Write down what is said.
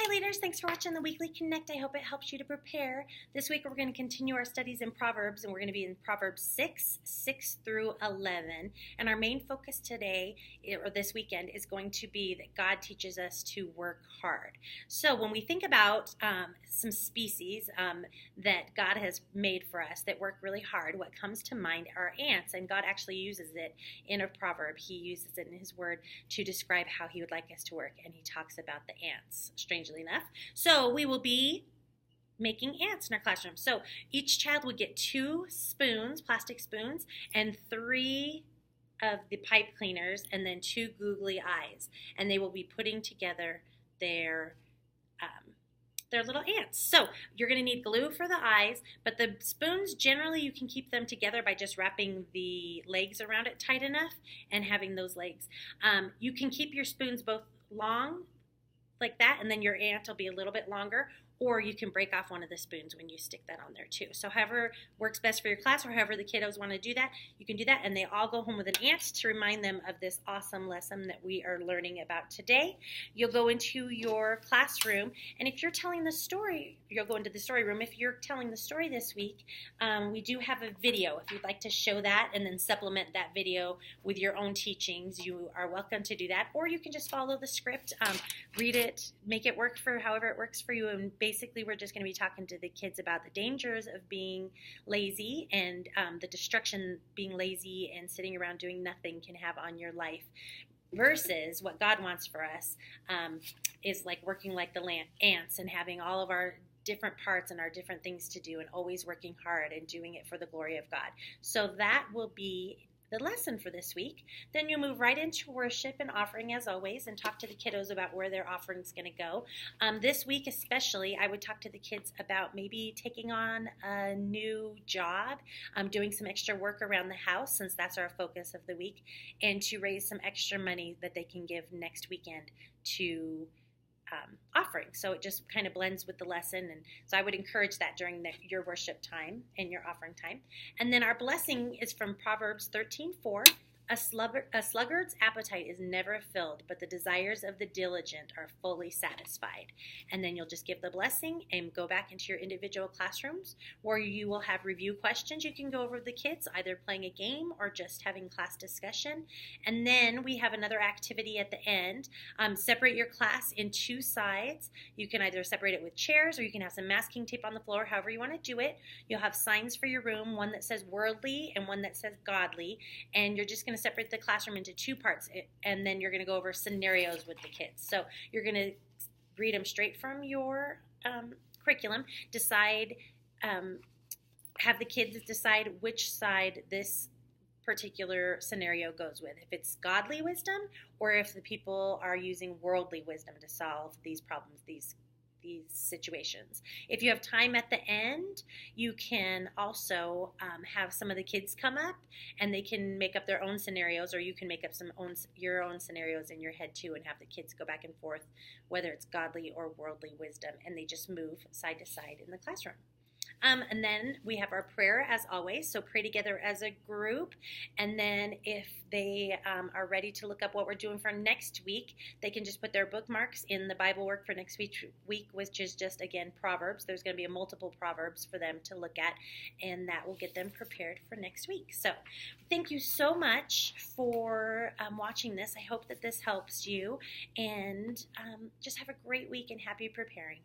Hi leaders, thanks for watching the Weekly Connect. I hope it helps you to prepare. This week we're going to continue our studies in Proverbs, and we're going to be in Proverbs 6 through 11. And our main focus today, or this weekend, is going to be that God teaches us to work hard. So when we think about some species that God has made for us that work really hard, what comes to mind are ants, and God actually uses it in a proverb. He uses it in His Word to describe how He would like us to work, and He talks about the ants, strangely enough. So we will be making ants in our classroom. So each child would get 2 spoons, plastic spoons, and 3 of the pipe cleaners, and then 2 googly eyes. And they will be putting together their little ants. So you're going to need glue for the eyes, but the spoons, generally you can keep them together by just wrapping the legs around it tight enough and having those legs. You can keep your spoons both long like that, and then your ant will be a little bit longer, or you can break off one of the spoons when you stick that on there too. So however works best for your class, or however the kiddos want to do that, you can do that, and they all go home with an ant to remind them of this awesome lesson that we are learning about today. You'll go into your classroom, and if you're telling the story, you'll go into the story room. If you're telling the story this week, we do have a video. If you'd like to show that and then supplement that video with your own teachings, you are welcome to do that, or you can just follow the script, read it, make it work for however it works for you, and basically we're just going to be talking to the kids about the dangers of being lazy and the destruction being lazy and sitting around doing nothing can have on your life, versus what God wants for us is like working like the ants and having all of our different parts and our different things to do and always working hard and doing it for the glory of God. So that will be the lesson for this week. Then you'll move right into worship and offering as always and talk to the kiddos about where their offering's going to go. This week especially, I would talk to the kids about maybe taking on a new job, doing some extra work around the house, since that's our focus of the week, and to raise some extra money that they can give next weekend to offering. So it just kind of blends with the lesson, and so I would encourage that during your worship time and your offering time. And then our blessing is from Proverbs 13:4. A sluggard's appetite is never filled, but the desires of the diligent are fully satisfied. And then you'll just give the blessing and go back into your individual classrooms where you will have review questions. You can go over with the kids, either playing a game or just having class discussion. And then we have another activity at the end. Separate your class in 2 sides. You can either separate it with chairs, or you can have some masking tape on the floor, however you want to do it. You'll have signs for your room, one that says worldly and one that says godly. And you're just going to separate the classroom into 2 parts, and then you're going to go over scenarios with the kids. So you're going to read them straight from your curriculum, decide, have the kids decide which side this particular scenario goes with, if it's godly wisdom or if the people are using worldly wisdom to solve these problems, these situations. If you have time at the end, you can also have some of the kids come up and they can make up their own scenarios, or you can make up your own scenarios in your head too and have the kids go back and forth, whether it's godly or worldly wisdom, and they just move side to side in the classroom. And then we have our prayer as always, so pray together as a group, and then if they are ready to look up what we're doing for next week, they can just put their bookmarks in the Bible work for next week, which is just, again, Proverbs. There's going to be a multiple Proverbs for them to look at, and that will get them prepared for next week. So thank you so much for watching this. I hope that this helps you, and just have a great week and happy preparing.